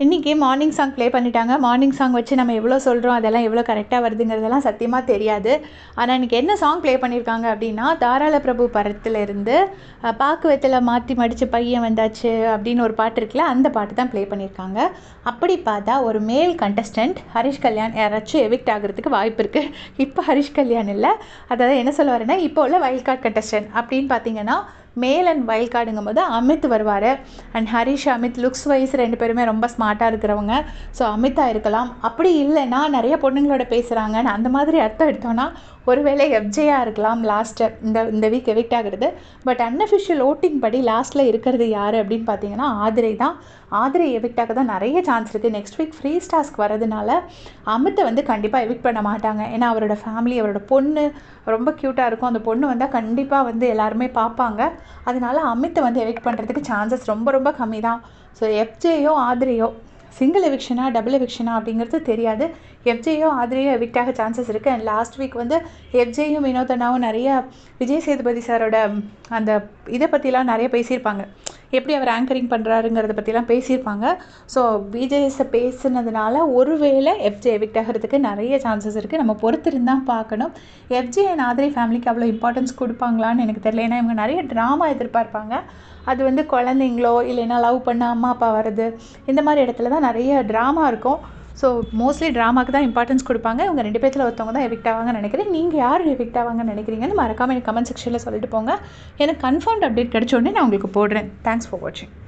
இன்றைக்கி morning song play பண்ணிட்டாங்க. Morning song வச்சு நம்ம எவ்வளோ சொல்கிறோம், அதெல்லாம் எவ்வளோ கரெக்டாக வருதுங்கிறதெல்லாம் சத்தியமாக தெரியாது. ஆனால் இன்றைக்கி என்ன சாங் ப்ளே பண்ணியிருக்காங்க அப்படின்னா, தாராள பிரபு படத்துலேருந்து பாக்கு வெத்தலை மாற்றி மடித்து பையன் வந்தாச்சு அப்படின்னு ஒரு பாட்டு இருக்குல்ல, அந்த பாட்டு தான் ப்ளே பண்ணியிருக்காங்க. அப்படி பார்த்தா ஒரு மேல் கண்டஸ்டன்ட் ஹரிஷ் கல்யாண் யாராச்சும் எவிக்ட் ஆகிறதுக்கு வாய்ப்பு இருக்குது. இப்போ ஹரிஷ் கல்யாண் இல்லை, அதாவது என்ன சொல்ல வரேன்னா, இப்போ உள்ள வைல்ட் கார்டு கண்டஸ்டன்ட் அப்படின்னு பார்த்தீங்கன்னா மேல் அண்ட் வைல்ட் கார்டுங்கும் போது அமித் வருவார். And Harish Amit looks wise 2 பேருமே ரொம்ப ஸ்மார்ட்டாக இருக்கிறவங்க. ஸோ அமித்தாக இருக்கலாம். அப்படி இல்லைன்னா நிறைய பொண்ணுங்களோட பேசுகிறாங்கன்னு அந்த மாதிரி அர்த்தம் எடுத்தோன்னா ஒருவேளை எஃப்ஜேயாக இருக்கலாம் லாஸ்ட்டு இந்த வீக் எவிக்ட் ஆகிறது. பட் அன்அஃபிஷியல் ஓட்டிங் படி லாஸ்ட்டில் இருக்கிறது யார் அப்படின்னு பார்த்தீங்கன்னா ஆதிரை தான். ஆதிரை எவிக்ட் ஆக தான் நிறைய சான்ஸ் இருக்குது. நெக்ஸ்ட் வீக் ஃப்ரீ ஸ்டாஸ்க்கு வரதுனால அமித்தை வந்து கண்டிப்பாக எவிக்ட் பண்ண மாட்டாங்க. ஏன்னா அவரோட ஃபேமிலி, அவரோட பொண்ணு ரொம்ப க்யூட்டாக இருக்கும். அந்த பொண்ணு வந்தால் கண்டிப்பாக வந்து எல்லாருமே பார்ப்பாங்க. அதனால அமித்தை வந்து எவிக்ட் பண்ணுறதுக்கு சான்சஸ் ரொம்ப ரொம்ப கம்மி தான். ஸோ எஃப்ஜேயோ ஆதிரையோ சிங்கிள் எவிக்ஷனா டபுள் எவிக்ஷனா அப்படிங்கிறது தெரியாது. எஃப்ஜேயோ ஆதிரையோ எவிக்ட் ஆக சான்சஸ் இருக்குது. அண்ட் லாஸ்ட் வீக் வந்து எஃப்ஜேயும் வினோத் அண்ணாவும் நிறைய விஜய் சேதுபதி சாரோட அந்த இதை பற்றிலாம் நிறைய பேசியிருப்பாங்க. எப்படி அவர் ஆங்கரிங் பண்ணுறாருங்கிறத பற்றிலாம் பேசியிருப்பாங்க. ஸோ விஜய்ஸை பேசுனதுனால ஒருவேளை எஃப்ஜே எவிக்ட் ஆகிறதுக்கு நிறைய சான்சஸ் இருக்குது. நம்ம பொறுத்திருந்தான் பார்க்கணும். எஃப்ஜே அண்ட் ஆதிரை ஃபேமிலிக்கு அவ்வளோ இம்பார்ட்டன்ஸ் கொடுப்பாங்களான்னு எனக்கு தெரியல. ஏன்னா இவங்க நிறைய ட்ராமா எதிர்பார்ப்பாங்க. அது வந்து குழந்தைங்களோ இல்லைன்னா லவ் பண்ண அம்மா அப்பா வர்றது, இந்த மாதிரி இடத்துல தான் நிறைய ட்ராமா இருக்கும். ஸோ மோஸ்ட்லி ட்ராமாவுக்கு தான் இம்பார்ட்டன்ஸ் கொடுப்பாங்க. இவங்க 2 பேத்தில் ஒருத்தவங்க தான் எவிக்ட் ஆவாங்கன்னு நினைக்கிறேன். நீங்கள் யார் எவிக்ட் ஆவாங்கன்னு நினைக்கிறீங்கன்னு மறக்காமல் எனக்கு கமெண்ட் செக்ஷனில் சொல்லிட்டு போங்க. எனக்கு கன்ஃபார்ம்ட் அப்டேட் கிடைச்ச உடனே நான் உங்களுக்கு போடுறேன். தேங்க்ஸ் ஃபார் வாட்சிங்.